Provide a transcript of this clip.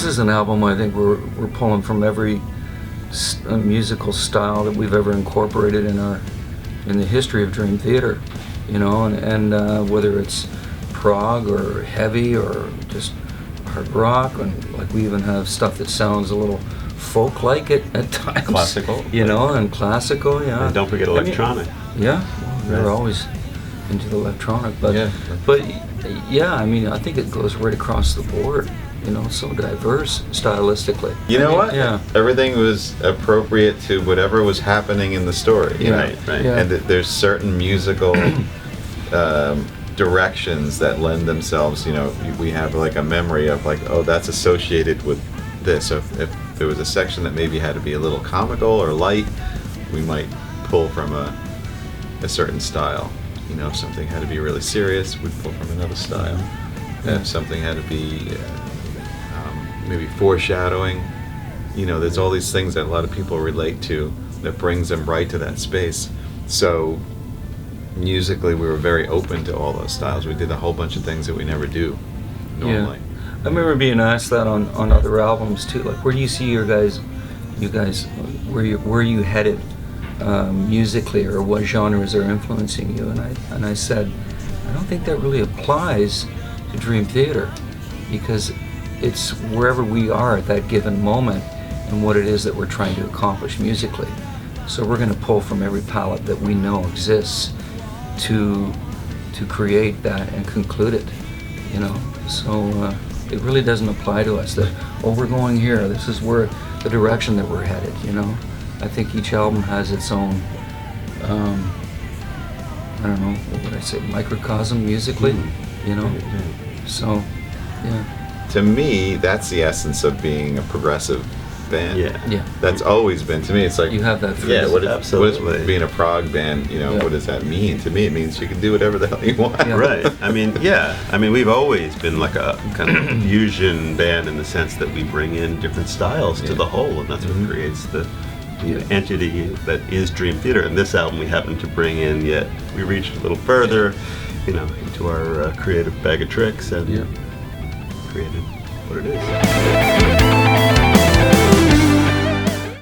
This is an album I think we're pulling from every musical style that we've ever incorporated in the history of Dream Theater, you know, and whether it's prog or heavy or just hard rock, and like we even have stuff that sounds a little folk-like at times. Classical. You know, and classical, yeah. And don't forget electronic. Yeah, well, we're always into the electronic, but yeah, I mean, I think it goes right across the board. You know, so diverse stylistically. You know what? Yeah. Everything was appropriate to whatever was happening in the story. You know? Right. Yeah. And there's certain musical directions that lend themselves. You know, we have like a memory of like, oh, that's associated with this. So if there was a section that maybe had to be a little comical or light, we might pull from a certain style. You know, if something had to be really serious, we'd pull from another style. Yeah. If something had to be maybe foreshadowing, you know, there's all these things that a lot of people relate to that brings them right to that space. So musically, we were very open to all those styles. We did a whole bunch of things that we never do normally. Yeah. I remember being asked that on other albums too. Like, where do you see you guys, where you headed musically, or what genres are influencing you? And I said, I don't think that really applies to Dream Theater, because it's wherever we are at that given moment and what it is that we're trying to accomplish musically. So we're going to pull from every palette that we know exists to create that and conclude it, you know. So it really doesn't apply to us that, oh, we're going here, this is where the direction that we're headed, you know. I think each album has its own, I don't know, what would I say, microcosm musically, you know. So, yeah. To me, that's the essence of being a progressive band. Yeah. That's always been, to me, it's like, You have that yeah, phrase. what Absolutely. is being a prog band, you know, Yeah. what does that mean? To me, it means you can do whatever the hell you want. Yeah. Right. I mean, we've always been like a kind of fusion band in the sense that we bring in different styles to the whole, and that's what creates the entity that is Dream Theater. And this album we happen to bring in, yet we reached a little further, you know, into our creative bag of tricks and created what it is.